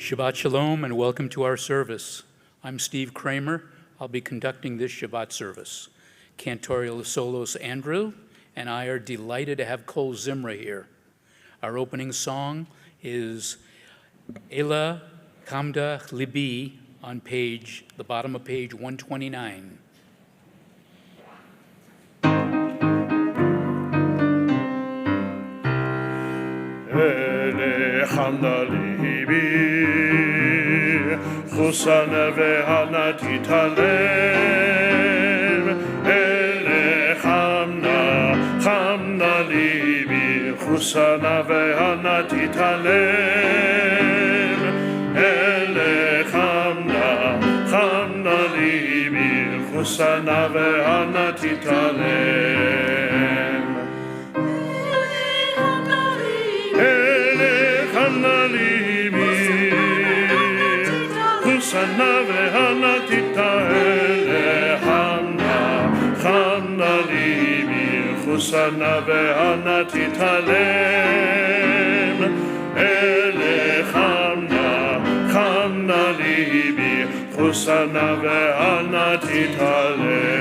Shabbat Shalom and welcome to our service. I'm Steve Kramer. I'll be conducting this Shabbat service. Cantorial Solos Andrew and I are delighted to have Kol Zimra here. Our opening song is Ela Kamda Libi on the bottom of page 129. Ele Kamda Libi Chusana ve'hana titalem Ele Kamda Libi Chusana ve'hana titalem Ele Kamda Libi Chusana ve'hana titalem Ele Kamda Libi Chusana ve'hana titalem Kamda Libi Chusana ve'hana titalem Ele Kamda Libi Chusana ve'hana titalem.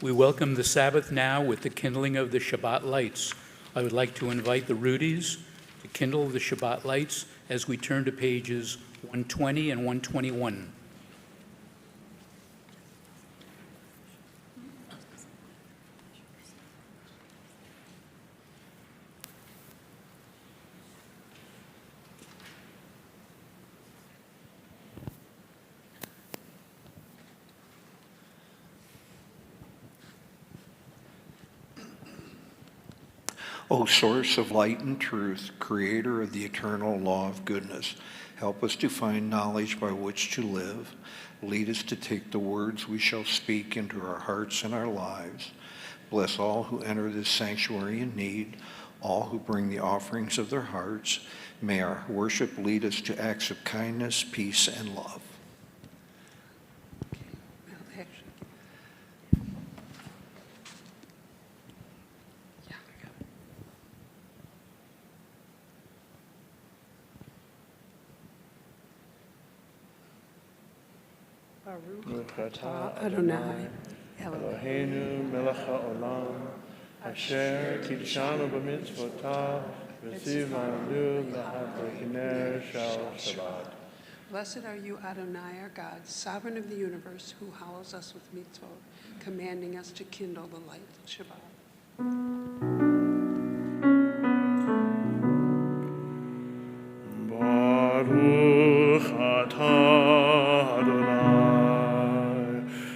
We welcome the Sabbath now with the kindling of the Shabbat lights. I would like to invite the Rudies to kindle the Shabbat lights as we turn to pages 120 and 121. O source of light and truth, creator of the eternal law of goodness, help us to find knowledge by which to live. Lead us to take the words we shall speak into our hearts and our lives. Bless all who enter this sanctuary in need, all who bring the offerings of their hearts. May our worship lead us to acts of kindness, peace, and love. Baruch atah Adonai, Eloheinu melech haolam, asher kidshanu b'mitzvotav, v'tzivanu l'hadlikner shel Shabbat. Blessed are you, Adonai, our God, sovereign of the universe, who hallows us with mitzvot, commanding us to kindle the light of Shabbat. Baruch atah Adonai,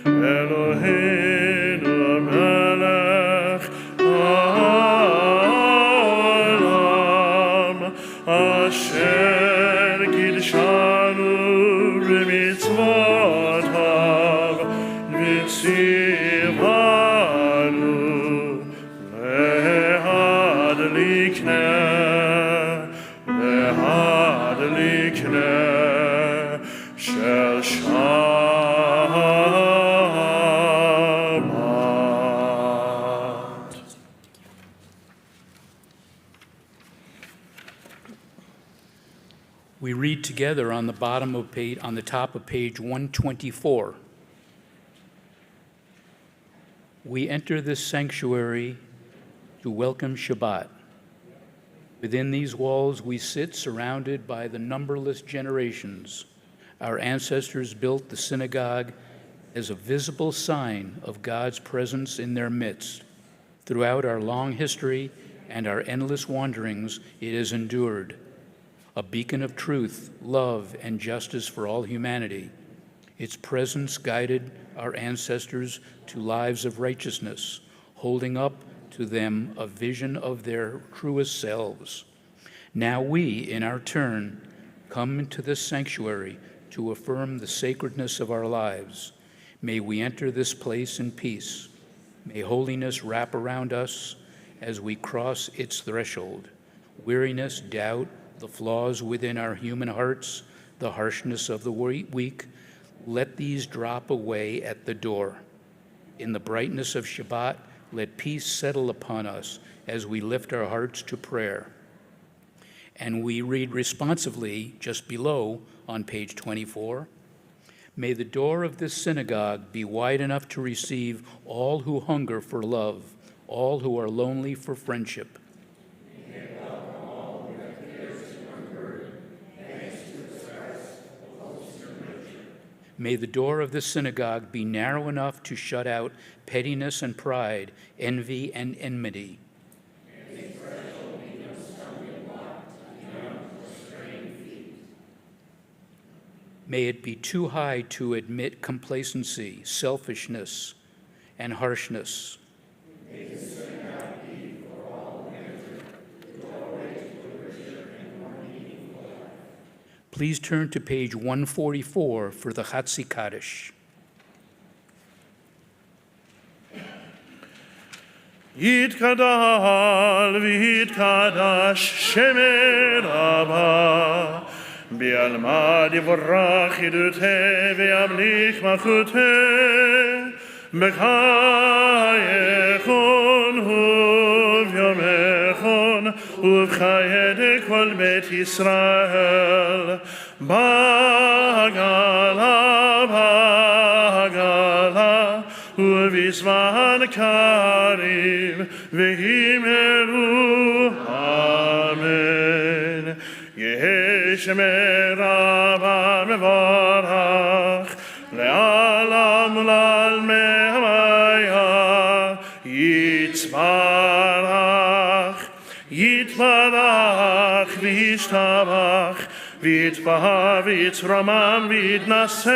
Eloheinu melech haolam, asher kidshanu b'mitzvotav, v'tzivanu l'hadlikner shel Shabbat. We read together on the top of page 124. We enter this sanctuary to welcome Shabbat. Within these walls we sit surrounded by the numberless generations. Our ancestors built the synagogue as a visible sign of God's presence in their midst. Throughout our long history and our endless wanderings, it has endured, a beacon of truth, love, and justice for all humanity. Its presence guided our ancestors to lives of righteousness, holding up to them a vision of their truest selves. Now we, in our turn, come into this sanctuary to affirm the sacredness of our lives. May we enter this place in peace. May holiness wrap around us as we cross its threshold. Weariness, doubt, the flaws within our human hearts, the harshness of the weak, let these drop away at the door. In the brightness of Shabbat, let peace settle upon us as we lift our hearts to prayer. And we read responsively just below on page 24, may the door of this synagogue be wide enough to receive all who hunger for love, all who are lonely for friendship. May the door of this synagogue be narrow enough to shut out pettiness and pride, envy and enmity. May it be too high to admit complacency, selfishness, and harshness. Please turn to page 144 for the Chatzi Kaddish. יתקדל ויתקדש שמי רבה בעלמא יברך ידותה וימליך מלכותה בחייכון וביומכון ובחיי כל בית ישראל בגלה ובזמן קריב והימרו אמן. יהי שמי רבה מברך לעולם ולעלמי המיה יתברך יתברך וישתבח ויתבהר ויתרומם ויתנשא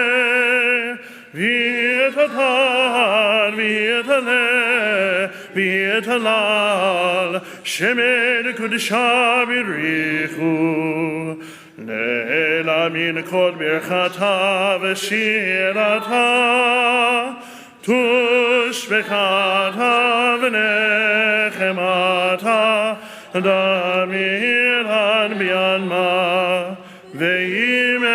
ויתהדר ויתהלל ויתהלל שמי קודשה בריחו לעילמין כל ברכתה ושירתה תושבחתה ונחמתה דמירן ביעלמה ויאמרו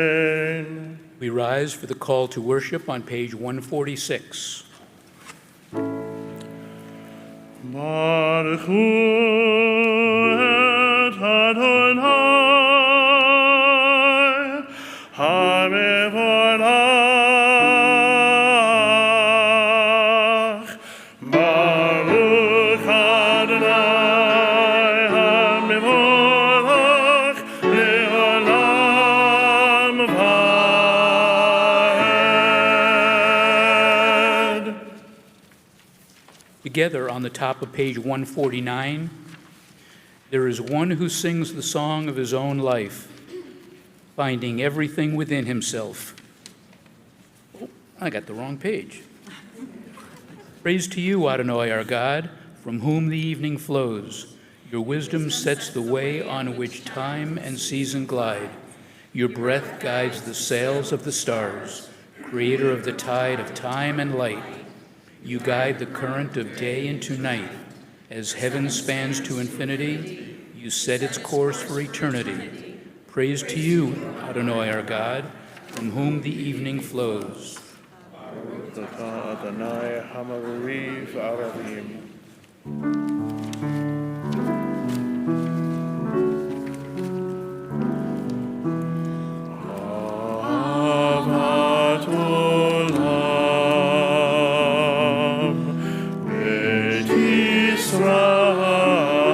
amen. We rise for the call to worship on page 146. Baruch hu et Adonai hamevorach. Baruch Adonai hamevorach le'olam vaed. Together on the top of page 149, there is one who sings the song of his own life, finding everything within himself. Oh, I got the wrong page. Praise to you, Adonai, our God, from whom the evening flows. Your wisdom sets the way on which time and season glide. Your breath guides the sails of the stars, creator of the tide of time and light. You guide the current of day into night. As heaven spans to infinity, you set its course for eternity. Praise to you, Adonai, our God, from whom the evening flows. Adonai hamariv aravim. Adonai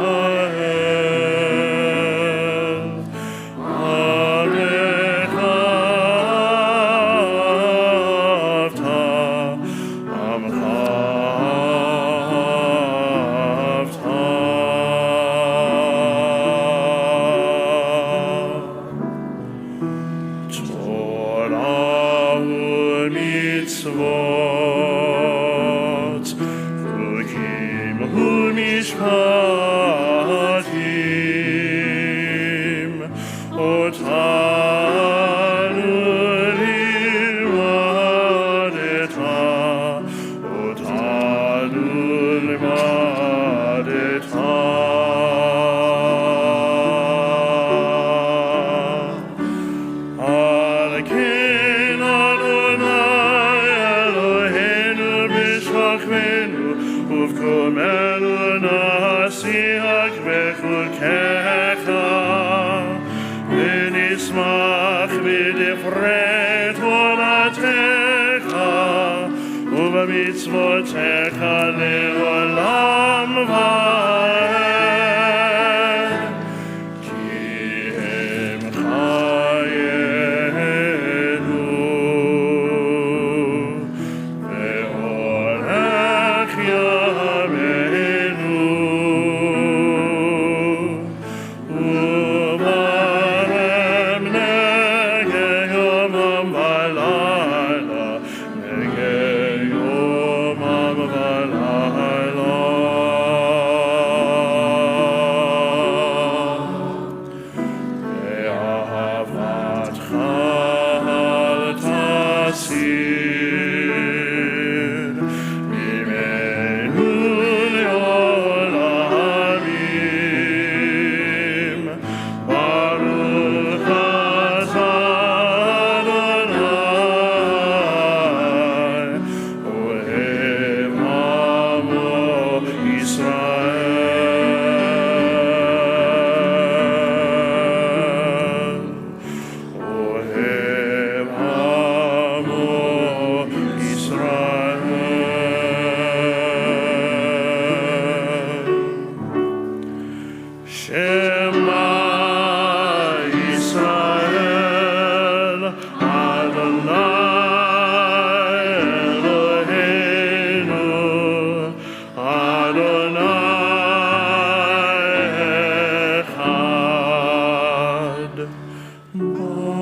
דרכך, ונשמח בדברי תורתך, ובמצוותיך לעולם ועד. כי הם חיינו, ואורך ימינו, וברם נגד יומם ולילה, נגד יומם ולילה. ואהבתך אל תסיר ממנו לעולמים. ברוך אתה אדוני, אוהב עמו ישראל. אוהב עמו ישראל. שמע ישראל, אדוני אלוהינו, אדוני אחד. ברוך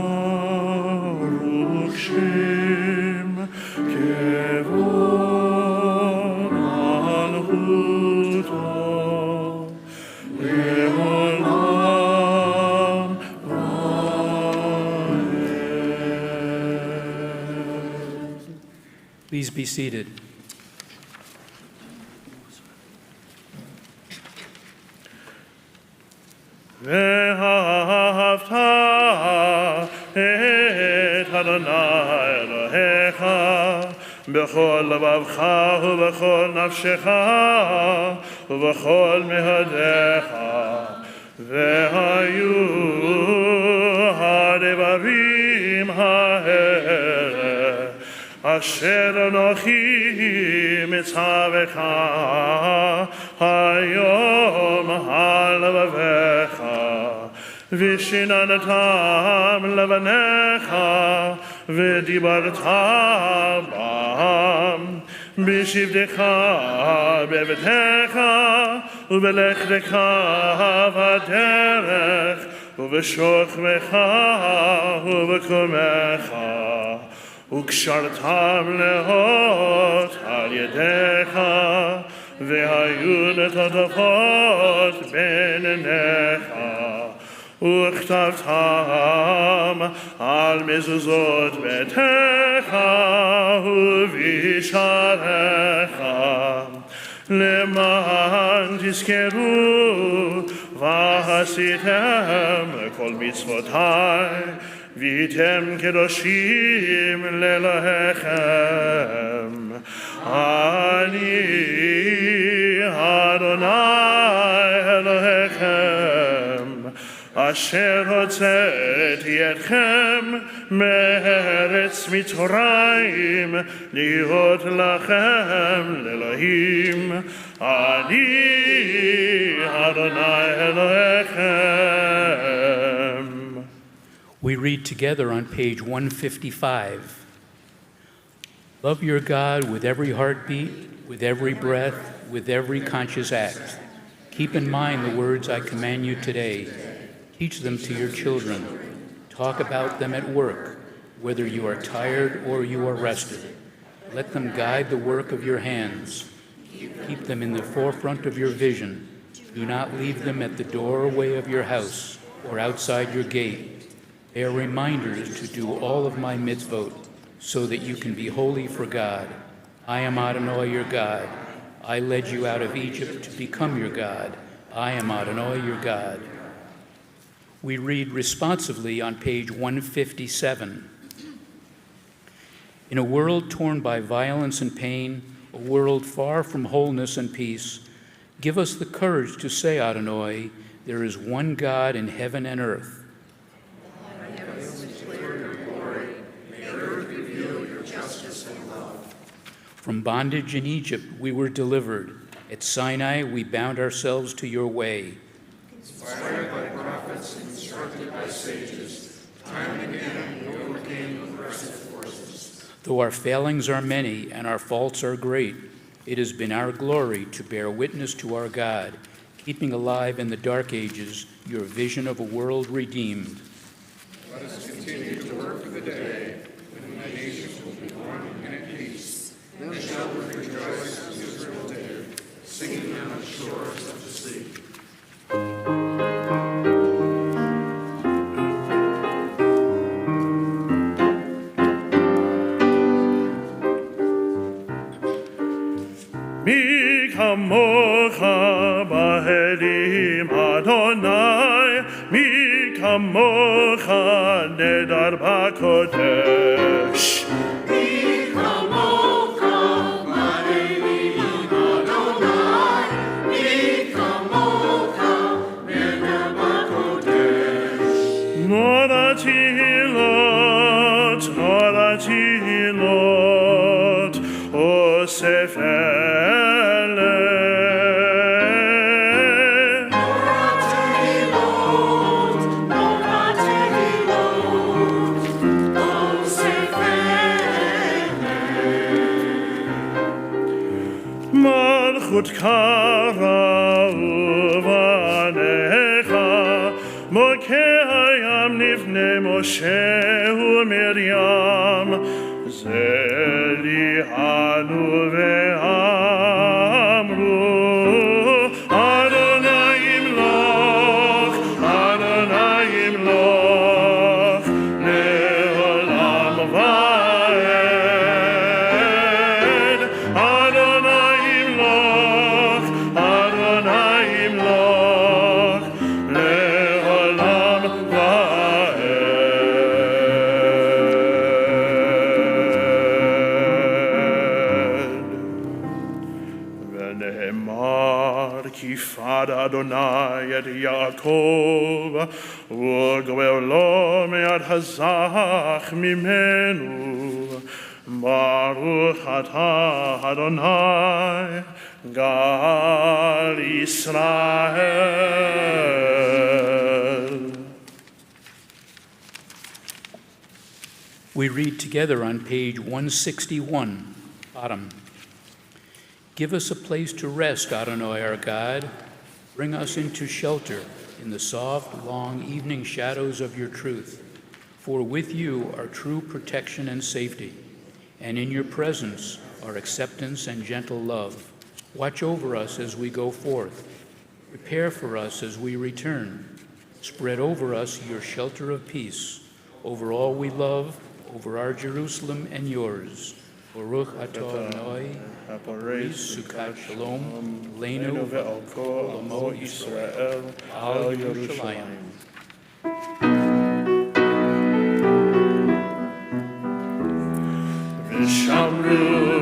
שם כבוד מלכותו לעולם ועד. Please be seated. ואהבת את אדוני אלוהיך בכל לבבך ובכל נפשך ובכל מאודיך. והיו הדברים האלה אשר אנוכי מצווך היום על לבביך, ושיננתם לבניך, ודיברת בם בשבתך בביתך ובלכתך בדרך ובשוכבך ובקומך, וקשרתם לאות על ידיך, והיו לטוטפות בין עיניך, וכתבתם על מזוזות ביתך ובשעריך, למען תזכרו ועשיתם כל מצוותי, והייתם קדושים לאלוהיכם. אני אדוני אלוהיכם, אשר הוצאתי אתכם מארץ מצרים, להיות לכם לאלוהים. אני אדוני אלוהיכם. We read together on page 155. Love your God with every heartbeat, with every breath, with every conscious act. Keep in mind the words I command you today. Teach them to your children. Talk about them at work, whether you are tired or you are rested. Let them guide the work of your hands. Keep them in the forefront of your vision. Do not leave them at the doorway of your house or outside your gate. They are reminders to do all of my mitzvot, so that you can be holy for God. I am Adonai your God. I led you out of Egypt to become your God. I am Adonai your God. We read responsively on page 157. In a world torn by violence and pain, a world far from wholeness and peace, give us the courage to say, Adonai, There is one God in heaven and earth. From bondage in Egypt we were delivered. At Sinai we bound ourselves to your way. Inspired by prophets, instructed by sages, time and again we overcame oppressive forces. Though our failings are many and our faults are great, it has been our glory to bear witness to our God, keeping alive in the dark ages your vision of a world redeemed. Let us continue to work for the day when the nations will be one and at peace. Then shall we rejoice as Israel did, singing on the shores of the sea. Mi kamocha b'elim Adonai, mi kamocha nedar b'kodesh. Nora tilot, o sefele. Malchut kara uvanecha, mokehayam nifne Moshe uMiriam, zelihanu ve'amru, Adonai imloch, Adonai imloch, le'olam va'ed, Adonai imloch, Adonai imloch, le'olam va'ed. Ve'nehemar ki fad Adonai et Yaakov, u'goelo me'ad hazach mimenu. Baruch atah Adonai, Gal Yisrael. We read together on page 161, bottom. Give us a place to rest, Adonai our God. Bring us into shelter in the soft, long evening shadows of your truth. For with you are true protection and safety, and in your presence are acceptance and gentle love. Watch over us as we go forth. Prepare for us as we return. Spread over us your shelter of peace, over all we love, over our Jerusalem and yours. Baruch atah Adonai, Sukkot Shalom, Leinu ve'al Amo Yisrael, Al Yerushalayim.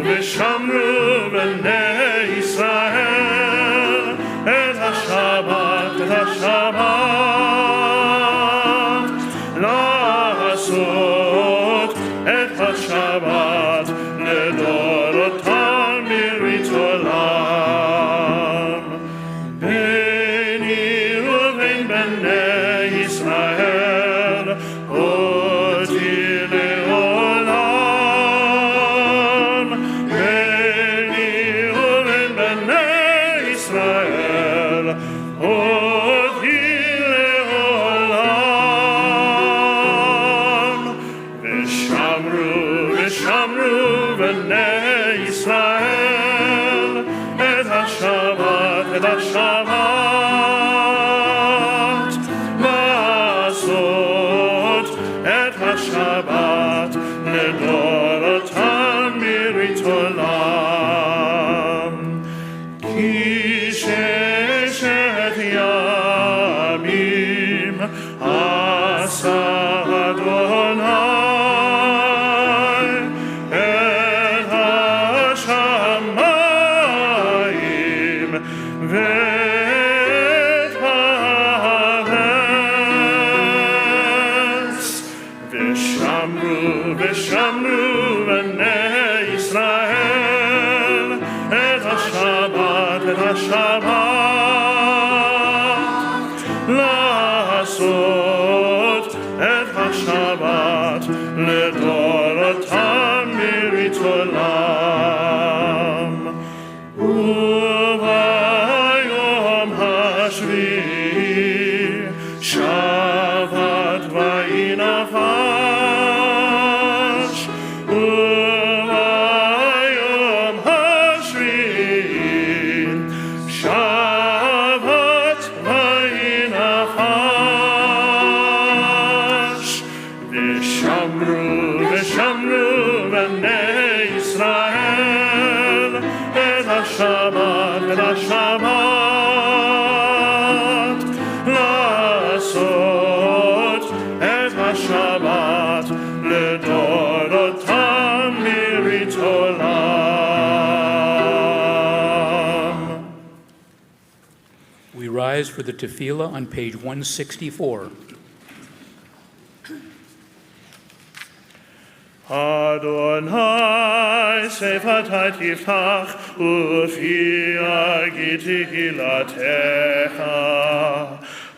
V'shamru b'nei Yisrael et HaShabbat, la'asot et HaShabbat לדורותם ברית עולם. ביני ובין בני ישראל אותי לעולם. ביני ובין בני ישראל אותי לעולם. ושמרו בני ישראל את השבת, לעשות את השבת לדורותם ברית עולם. כי ששת ימים עשה אדוני ואת ושמרו בני ישראל את השבת, לעשות את השבת לדורותם מרית עולם. וביום השביעי שבת ויהי נפש, וביום השביעי שבת ויהי נפש. ושמרו בני ישראל את השבת, לעשות את השבת לדורותם מרית עולם. We rise for the tefillah on page 164. Adonai sefatai tiftach ufi agiti hilatecha.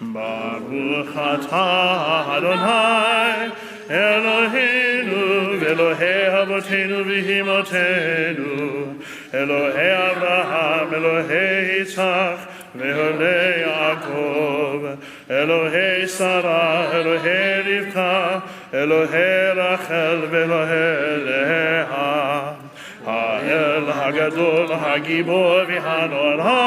Baruch atah Adonai Eloheinu ve'Elohei avotenu v'imotenu, Elohei Abraham, Elohei Yitzchak, ve'Elohei Yaakov, Elohei Sarah, Elohei Rivka, Elohei Rachel, ve'Elohei Leah, Ha'el Hagadol, Hagibor v'Hanora,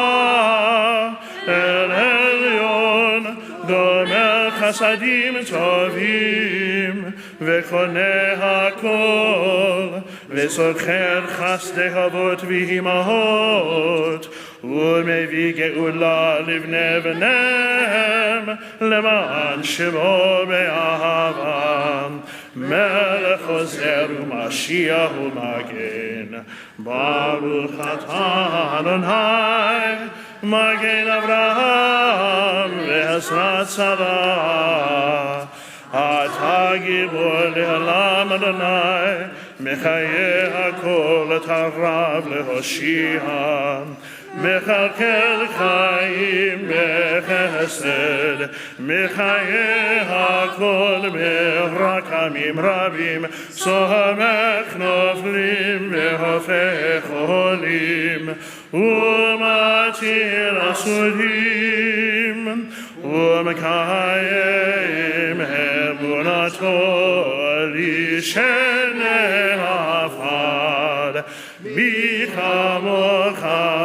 El Elyon, Gomer Chasadim Tovim, וקונה הכל, וזוכר חסדי אבות ואימהות, ומביא גאולה לבני בניהם, למען שמו באהבה. מלך עוזר ומשיח ומגן, ברוך אתה אדוני, מגן אברהם ועזרת שרה. אתה גיבור לעולם אדוני, מחיי הכל את הרב להושיע, מכלכל חיים בחסד, מחיי הכל ברחמים רבים, סומך נופלים והופך עולים, ומתיר אסורים, ומקיים אמונתו לשני עפר. בי כמוך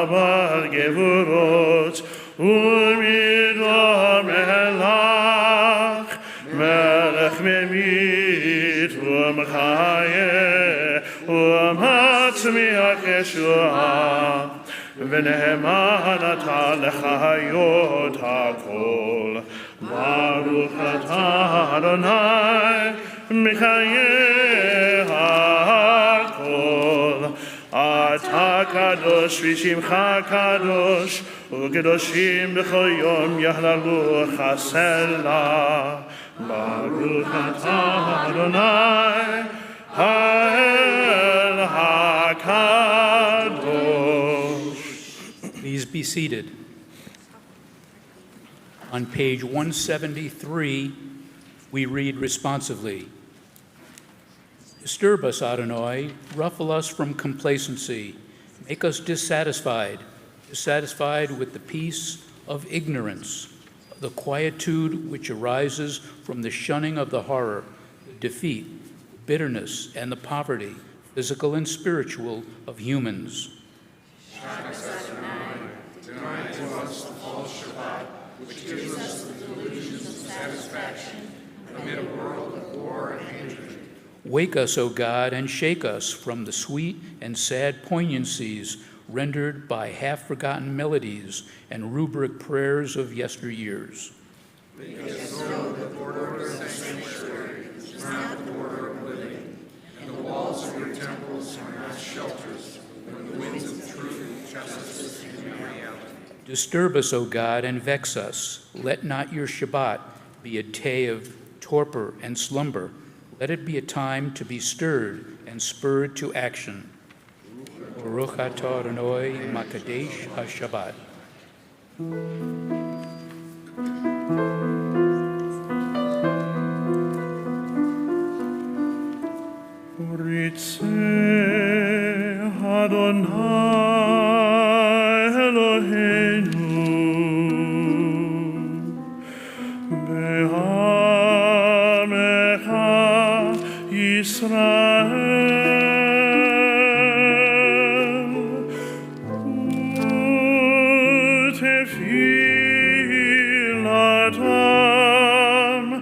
בר גבורות, ומידו מלך, מלך ממית ומחיה, ומצמיח ישועה. ונאמן אתה לחיות הכל, ברוך אתה אדוני מחיי הכל. אתה קדוש ושמך קדוש, וקדושים בכל יום יהללו חסלה. ברוך אתה אדוני האל הקדוש. Please be seated. On page 173, we read responsively, Disturb us, Adonai, ruffle us from complacency, make us dissatisfied with the peace of ignorance, the quietude which arises from the shunning of the horror, the defeat, bitterness, and the poverty, physical and spiritual, of humans. Deny to us the false Shabbat, which gives us the delusions of satisfaction amid a world of war and hatred. Wake us, O God, and shake us from the sweet and sad poignancies rendered by half-forgotten melodies and rubric prayers of yesteryears. Make us know that the border of the sanctuary is not the border of living, and the walls of your temples are not shelters when the winds of truth, justice, and reality. Disturb us, O God, and vex us. Let not your Shabbat be a day of torpor and slumber. Let it be a time to be stirred and spurred to action. Baruch atah Adonai Makadesh HaShabbat. Ritzeh Adonai Eloheinu Be'amecha Yisrael U'tefilatam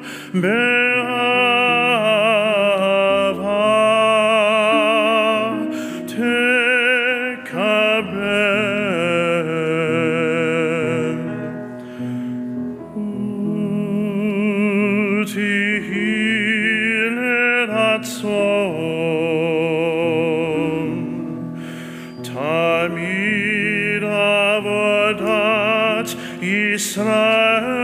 Tamid avodat Yisrael.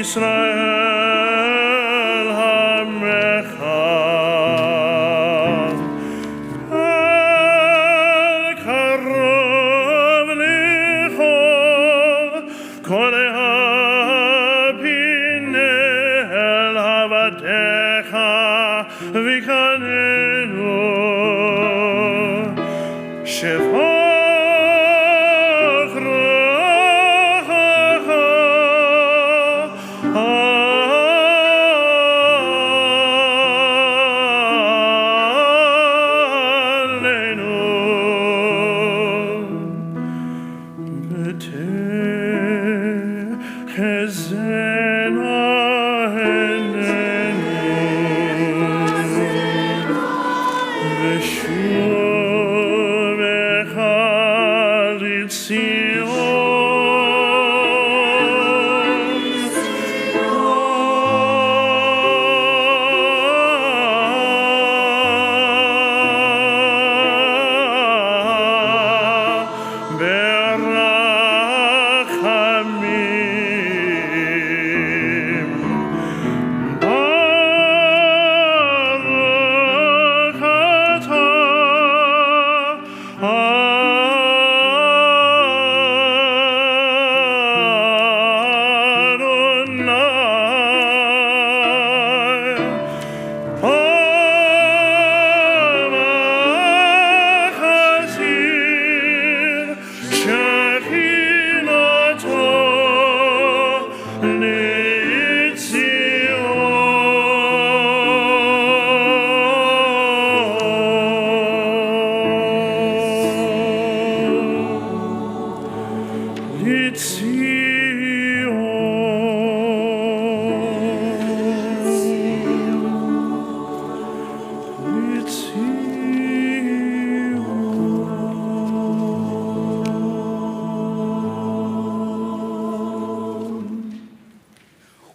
Yisrael Hamecha El Karov Lichol Kol Hapinel Havadecha Vikanenu Shevach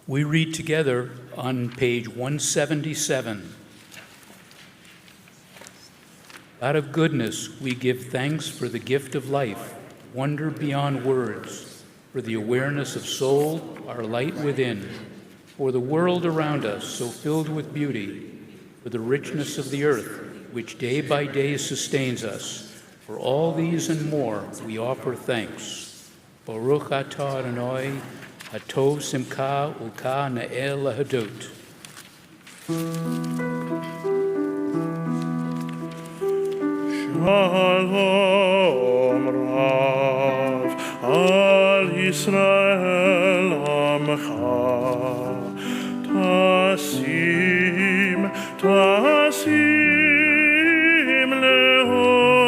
We read together on page 177. Out of goodness, we give thanks for the gift of life, wonder beyond words, for the awareness of soul, our light within, for the world around us so filled with beauty, for the richness of the earth, which day by day sustains us. For all these and more, we offer thanks. Baruch atah Adonai, Hatov Simcha Ulka Na'el Lahadot. Shalom Rav Al Yisrael Amcha Tasim Leolam.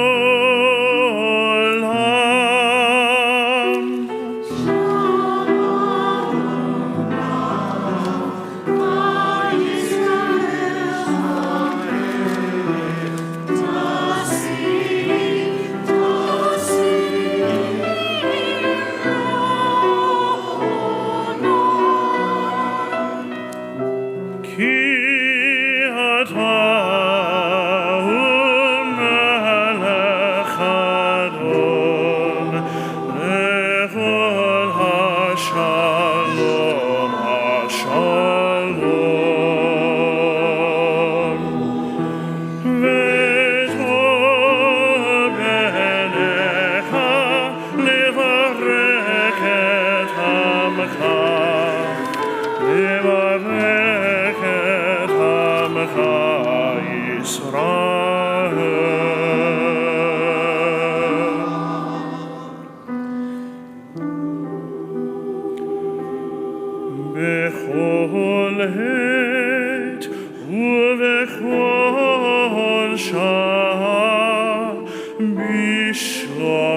Bishlomecha.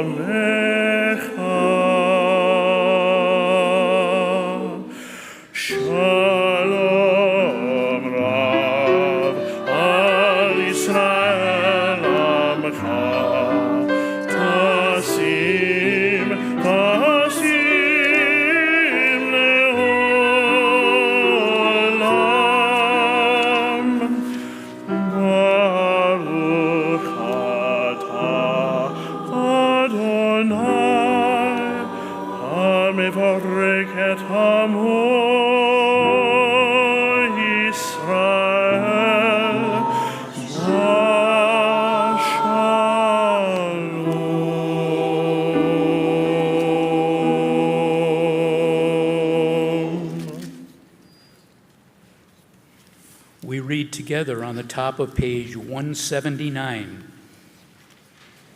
Shalom Rav al Yisrael Amcha. Tasim, tasim leolam. Baruch atah Adonai, hamevarech et hamo Yisrael b'shalom. We read together on the top of page 179.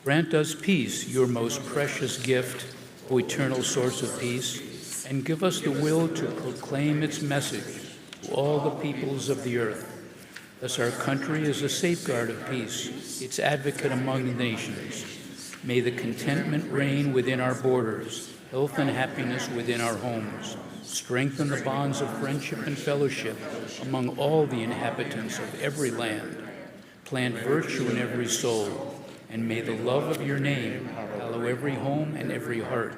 Grant us peace, your most precious gift, O eternal source of peace, and give us the will to proclaim its message to all the peoples of the earth. Thus our country is a safeguard of peace, its advocate among the nations. May the contentment reign within our borders, health and happiness within our homes. Strengthen the bonds of friendship and fellowship among all the inhabitants of every land. Plant virtue in every soul, and may the love of your name hallow every home and every heart.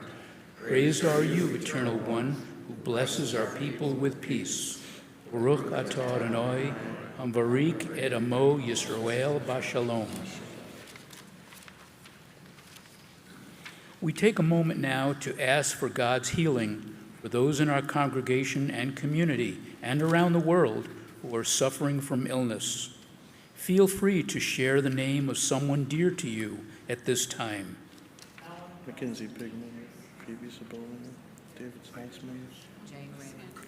Praised are you, Eternal One, who blesses our people with peace. Baruch atah Adonai, hamvarik et amo Yisrael b'shalom. We take a moment now to ask for God's healing for those in our congregation and community and around the world who are suffering from illness. Feel free to share the name of someone dear to you at this time. Mackenzie Pigman, Phoebe Sabonin, David Salzman,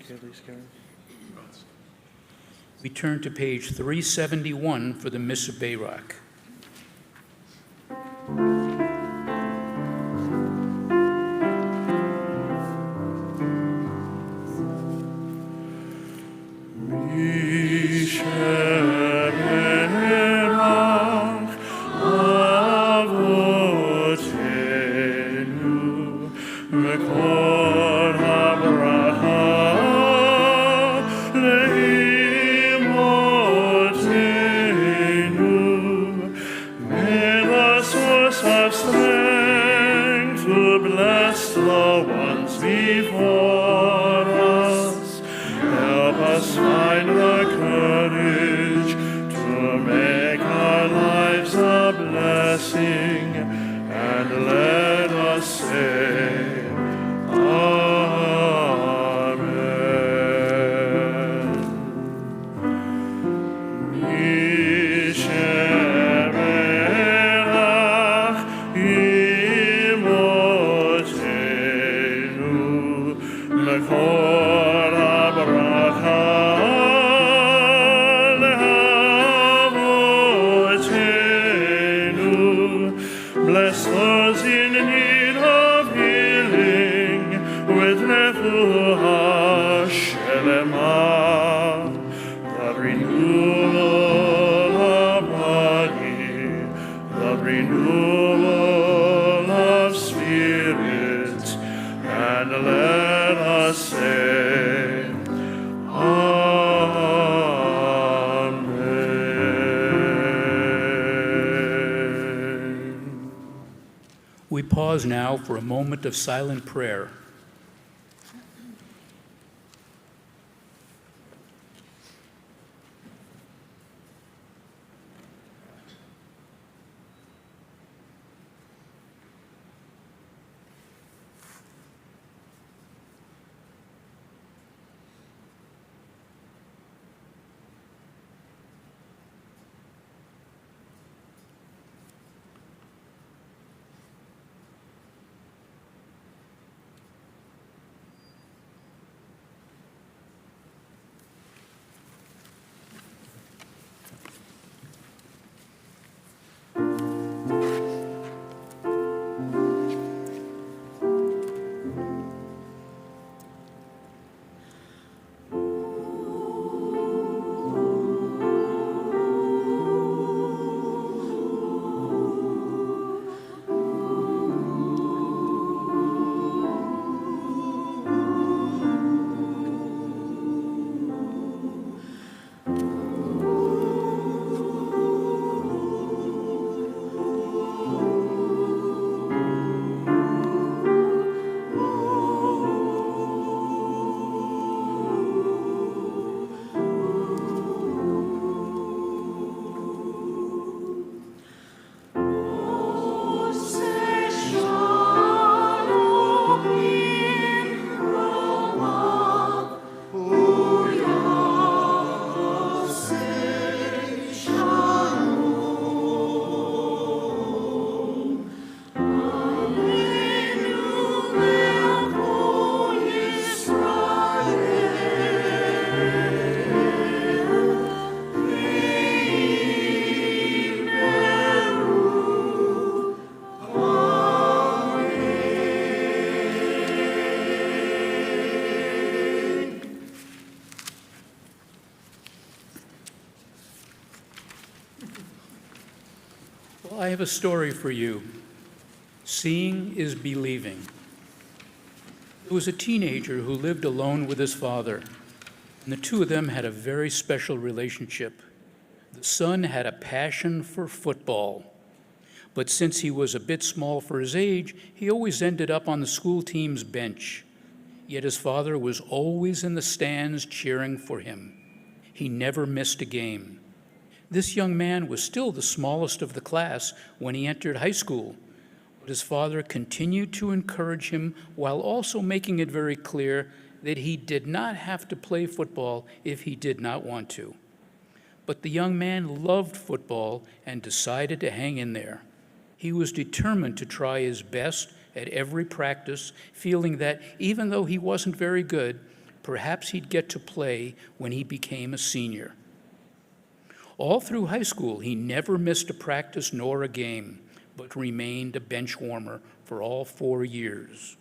Kaylee Scarron. We turn to page 371 for the Miss of Bayrock. Mishemerach avotenu mekor habracha leimotenu. May the source of strength to bless the ones before us help us find the courage to make our lives a blessing, and let us say, Amen. Mishemerach imotenu mekor habracha lehavotenu. Bless those in need of healing with refuah shelema, the renewal of body, the renewal of spirit, and let us say, Amen. We pause now for a moment of silent prayer. have a story for you. Seeing is believing. There was a teenager who lived alone with his father, and the two of them had a very special relationship. The son had a passion for football, but since he was a bit small for his age, he always ended up on the school team's bench. Yet his father was always in the stands cheering for him. He never missed a game. This young man was still the smallest of the class when he entered high school, but his father continued to encourage him while also making it very clear that he did not have to play football if he did not want to. But the young man loved football and decided to hang in there. He was determined to try his best at every practice, feeling that even though he wasn't very good, perhaps he'd get to play when he became a senior. All through high school, he never missed a practice nor a game, but remained a bench warmer for all 4 years.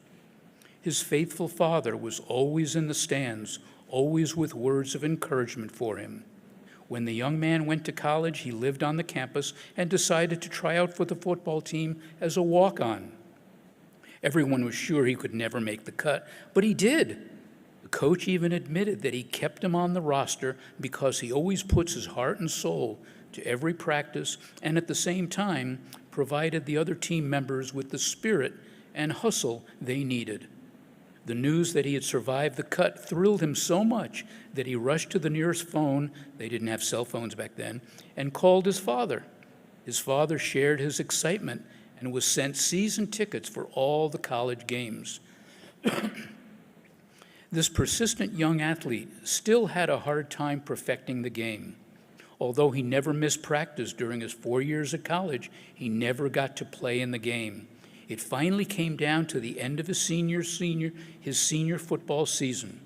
His faithful father was always in the stands, always with words of encouragement for him. When the young man went to college, he lived on the campus and decided to try out for the football team as a walk-on. Everyone was sure he could never make the cut, but he did. The coach even admitted that he kept him on the roster because he always puts his heart and soul to every practice and at the same time provided the other team members with the spirit and hustle they needed. The news that he had survived the cut thrilled him so much that he rushed to the nearest phone, they didn't have cell phones back then, and called his father. His father shared his excitement and was sent season tickets for all the college games. This persistent young athlete still had a hard time perfecting the game. Although he never missed practice during his 4 years at college, he never got to play in the game. It finally came down to the end of his senior football season.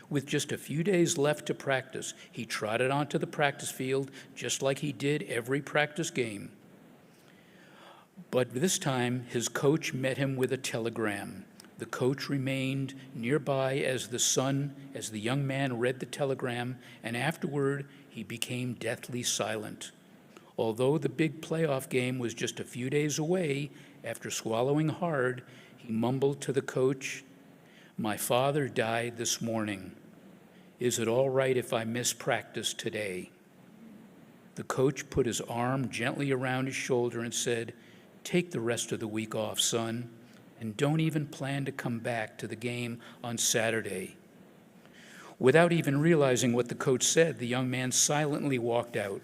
With just a few days left to practice, he trotted onto the practice field just like he did every practice game. But this time, his coach met him with a telegram. The coach remained nearby as the young man read the telegram, and afterward, he became deathly silent. Although the big playoff game was just a few days away, after swallowing hard, he mumbled to the coach, "My father died this morning. Is it all right if I miss practice today?" The coach put his arm gently around his shoulder and said, "Take the rest of the week off, son, and don't even plan to come back to the game on Saturday." Without even realizing what the coach said, the young man silently walked out.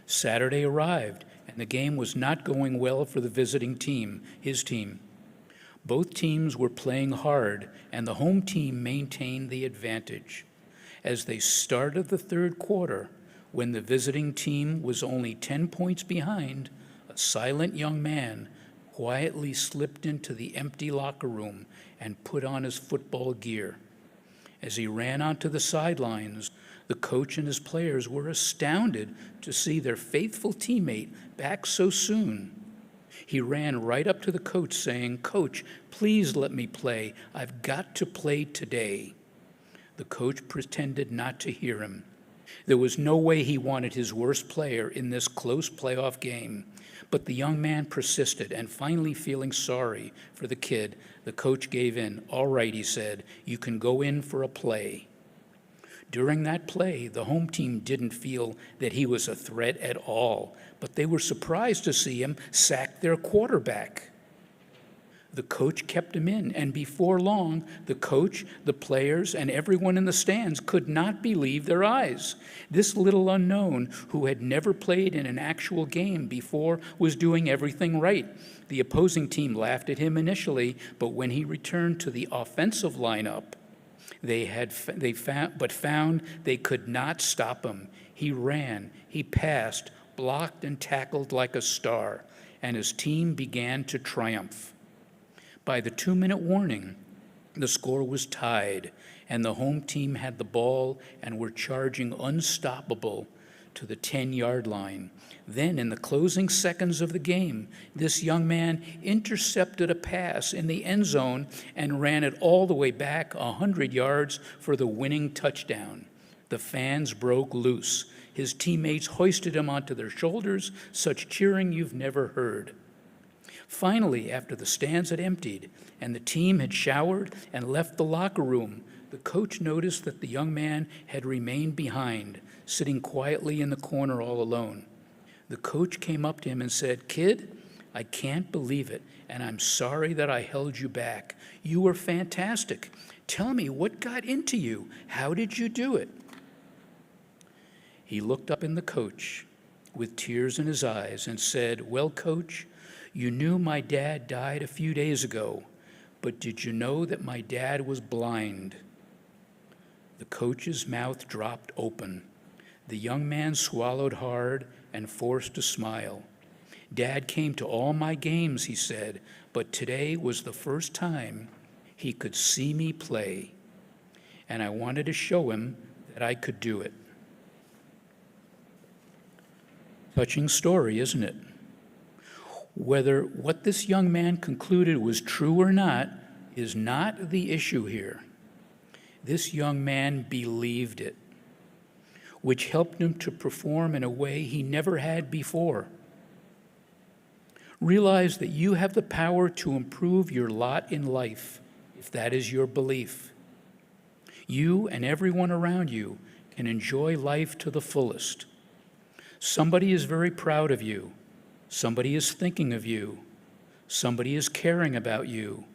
Saturday arrived, and the game was not going well for the visiting team, his team. Both teams were playing hard, and the home team maintained the advantage. As they started the third quarter, when the visiting team was only 10 points behind, a silent young man quietly slipped into the empty locker room and put on his football gear. As he ran onto the sidelines, the coach and his players were astounded to see their faithful teammate back so soon. He ran right up to the coach saying, "Coach, please let me play. I've got to play today." The coach pretended not to hear him. There was no way he wanted his worst player in this close playoff game. But the young man persisted, and finally feeling sorry for the kid, the coach gave in. "All right," he said, "you can go in for a play." During that play, the home team didn't feel that he was a threat at all, but they were surprised to see him sack their quarterback. The coach kept him in, and before long, the coach, the players, and everyone in the stands could not believe their eyes. This little unknown, who had never played in an actual game before, was doing everything right. The opposing team laughed at him initially, but when he returned to the offensive lineup, they found they could not stop him. He ran, he passed, blocked, and tackled like a star, and his team began to triumph. By the 2-minute warning, the score was tied, and the home team had the ball and were charging unstoppable to the 10-yard line. Then, in the closing seconds of the game, this young man intercepted a pass in the end zone and ran it all the way back 100 yards for the winning touchdown. The fans broke loose. His teammates hoisted him onto their shoulders, such cheering you've never heard. Finally, after the stands had emptied and the team had showered and left the locker room, the coach noticed that the young man had remained behind, sitting quietly in the corner all alone. The coach came up to him and said, "Kid, I can't believe it, and I'm sorry that I held you back. You were fantastic. Tell me, what got into you? How did you do it?" He looked up in the coach with tears in his eyes and said, "Well, Coach, you knew my dad died a few days ago, but did you know that my dad was blind?" The coach's mouth dropped open. The young man swallowed hard and forced a smile. "Dad came to all my games," he said, "but today was the first time he could see me play, and I wanted to show him that I could do it." Touching story, isn't it? Whether what this young man concluded was true or not is not the issue here. This young man believed it, which helped him to perform in a way he never had before. Realize that you have the power to improve your lot in life, if that is your belief. You and everyone around you can enjoy life to the fullest. Somebody is very proud of you. Somebody is thinking of you. Somebody is caring about you.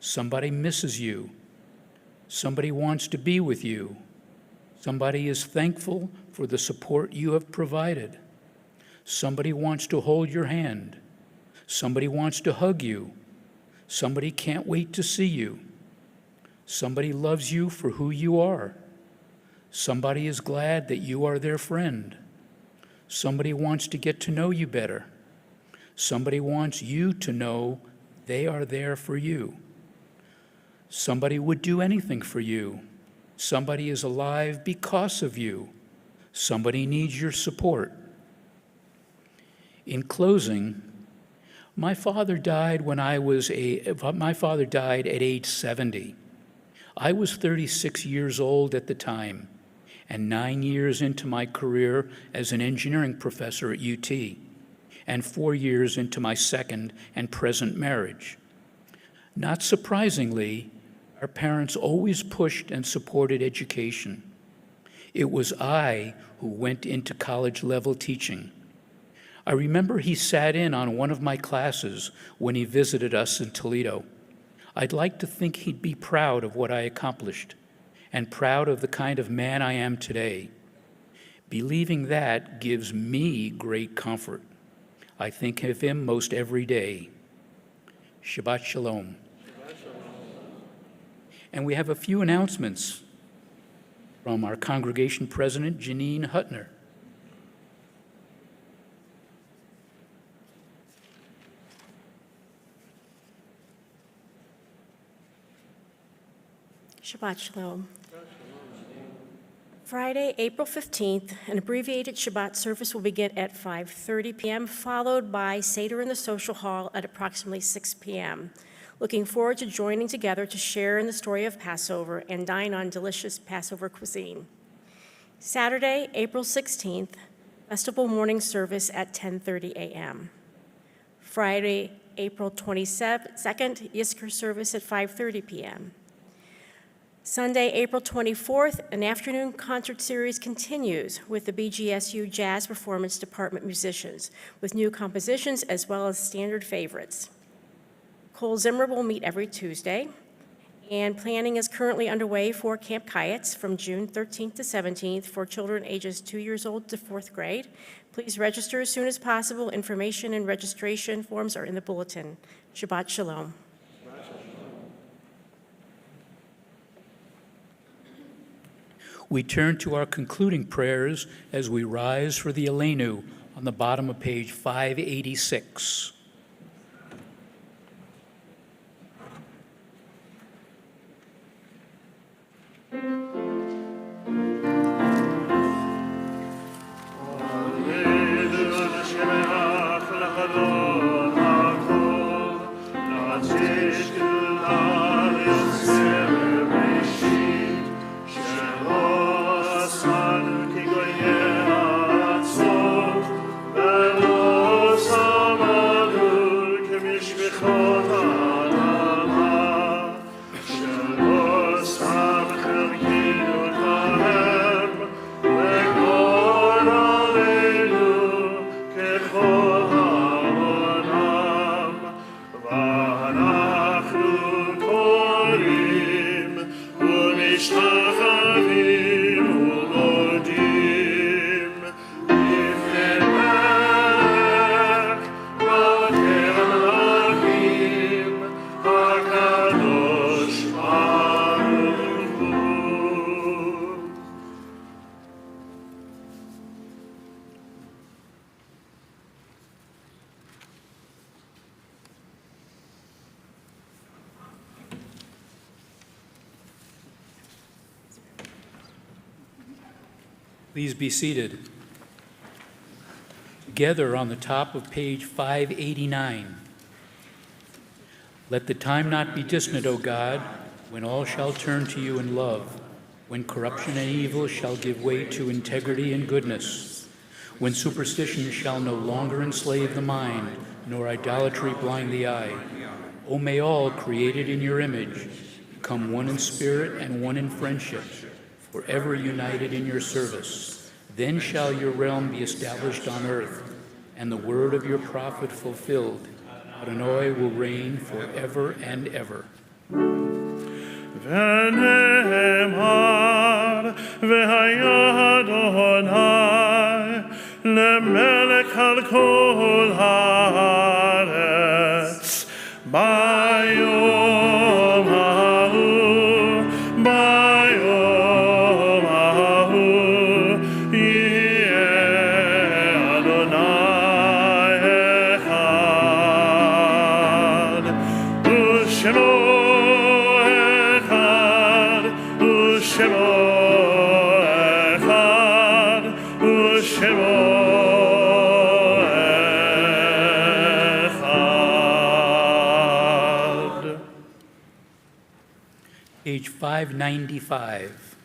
Somebody misses you. Somebody wants to be with you. Somebody is thankful for the support you have provided. Somebody wants to hold your hand. Somebody wants to hug you. Somebody can't wait to see you. Somebody loves you for who you are. Somebody is glad that you are their friend. Somebody wants to get to know you better. Somebody wants you to know they are there for you. Somebody would do anything for you. Somebody is alive because of you. Somebody needs your support. In closing, my father died at age 70. I was 36 years old at the time and 9 years into my career as an engineering professor at UT and 4 years into my second and present marriage. Not surprisingly, our parents always pushed and supported education. It was I who went into college-level teaching. I remember he sat in on one of my classes when he visited us in Toledo. I'd like to think he'd be proud of what I accomplished and proud of the kind of man I am today. Believing that gives me great comfort. I think of him most every day. Shabbat Shalom. And we have a few announcements from our congregation president, Janine Hutner. Shabbat Shalom. Friday, April 15th, an abbreviated Shabbat service will begin at 5:30 p.m., followed by Seder in the social hall at approximately 6 p.m. Looking forward to joining together to share in the story of Passover and dine on delicious Passover cuisine. Saturday, April 16th, festival morning service at 10:30 a.m. Friday, April 22nd, Yizkor service at 5:30 p.m. Sunday, April 24th, an afternoon concert series continues with the BGSU Jazz Performance Department musicians, with new compositions as well as standard favorites. Cole Zimmer will meet every Tuesday, and planning is currently underway for Camp Kites from June 13th to 17th for children ages 2 years old to 4th grade. Please register as soon as possible. Information and registration forms are in the bulletin. Shabbat Shalom. We turn to our concluding prayers as we rise for the Aleinu on the bottom of page 586. Shalom, Please be seated. Together on the top of page 589. Let the time not be distant, O God, when all shall turn to you in love, when corruption and evil shall give way to integrity and goodness, when superstition shall no longer enslave the mind, nor idolatry blind the eye. O may all, created in your image, become one in spirit and one in friendship, forever united in your service. Then shall your realm be established on earth, and the word of your prophet fulfilled. Adonai will reign forever and ever. ונאמר והיה אדוני למלך על כל הארץ ביום ההוא יהיה אדוני אחד ושמו Page 595.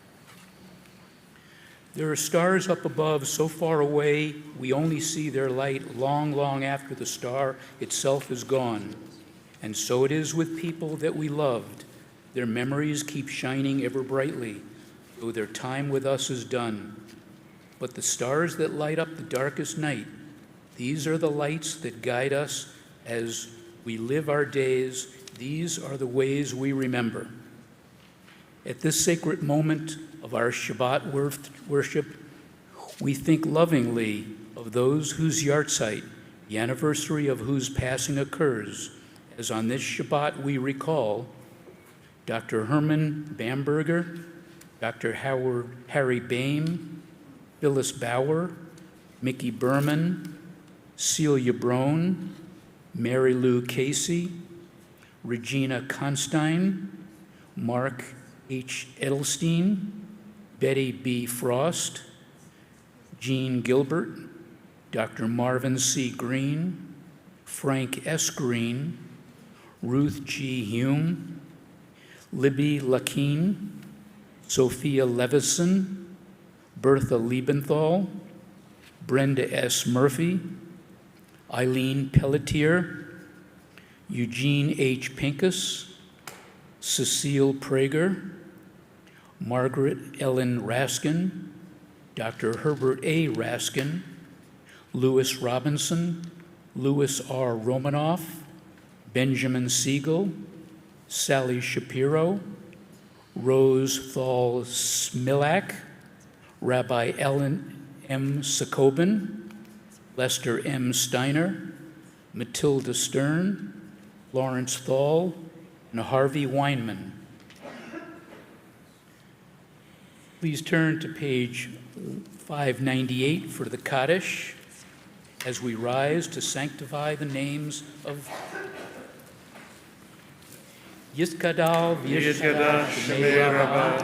There are stars up above so far away we only see their light long, long after the star itself is gone. And so it is with people that we loved. Their memories keep shining ever brightly, though their time with us is done. But the stars that light up the darkest night, these are the lights that guide us as we live our days. These are the ways we remember. At this sacred moment of our Shabbat worship, we think lovingly of those whose yahrzeit, the anniversary of whose passing occurs, as on this Shabbat we recall Dr. Herman Bamberger, Dr. Harry Boehm, Phyllis Bauer, Mickey Berman, Celia Brown, Mary Lou Casey, Regina Constein, Mark H. Edelstein, Betty B. Frost, Jean Gilbert, Dr. Marvin C. Green, Frank S. Green, Ruth G. Hume, Libby Lakeen, Sophia Levison, Bertha Liebenthal, Brenda S. Murphy, Eileen Pelletier, Eugene H. Pincus, Cecile Prager, Margaret Ellen Raskin, Dr. Herbert A. Raskin, Louis Robinson, Louis R. Romanoff, Benjamin Siegel, Sally Shapiro, Rose Thal Smilak, Rabbi Ellen M. Sakobin, Lester M. Steiner, Matilda Stern, Lawrence Thal, and Harvey Weinman. Please turn to page 598 for the Kaddish as we rise to sanctify the names of Yiskadal יתגדל שמי רבה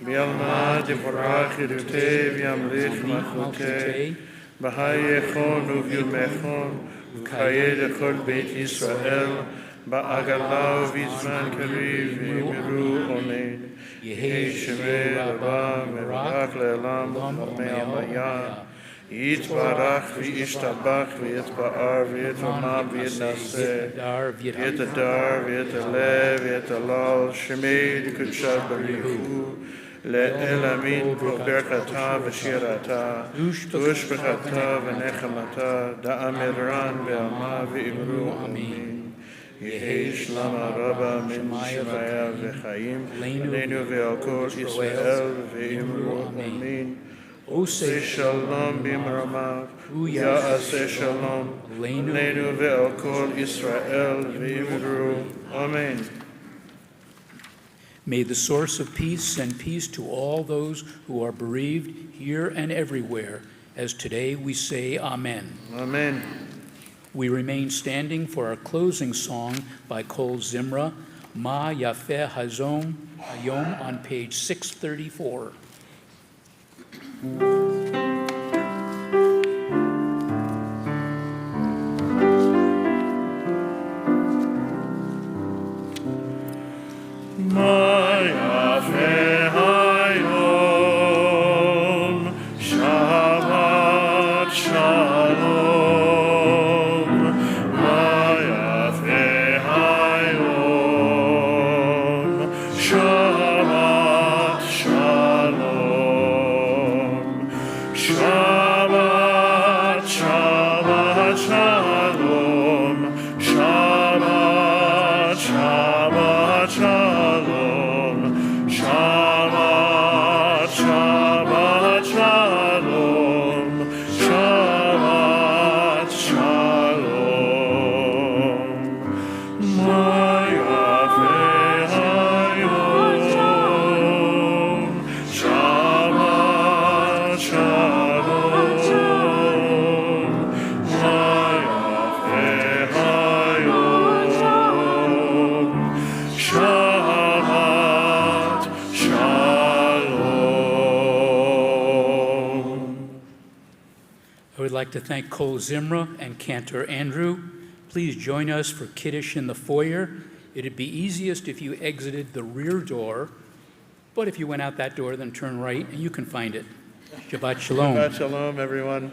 ביalma תבורך ידותי וימליך מלכותי בהייכון וביומכון וחיי לכל בית ישראל בעגלה ובזמן קריב ויאמרו אמן. יהי שמי רבה מרק לעולם ומעמיה יתברך וישתבח ויתפאר ויתרומם ויתנשא ויתהדר ויתעלה ויתהלל שמי לקודשה בריחו לאל עמית ברכתה ושירתה ושבחתה ונחמתה דאמרן בעלמה ואמרו אמן. יהי שלמה רבה משמיה וחיים עלינו ועל כל ישראל ואמרו אמן. עושה שלום במרומיו, יעשה שלום עלינו ועל כל ישראל ואמרו אמן. May the source of peace send peace to all those who are bereaved here and everywhere, as today we say Amen. Amen. We remain standing for our closing song by Kol Zimra, Ma Yafeh Hayom, on page 634. like to thank Cole Zimra and Cantor Andrew. Please join us for Kiddush in the foyer. It'd be easiest if you exited the rear door, but if you went out that door, then turn right and you can find it. Shabbat Shalom. Shabbat Shalom, everyone.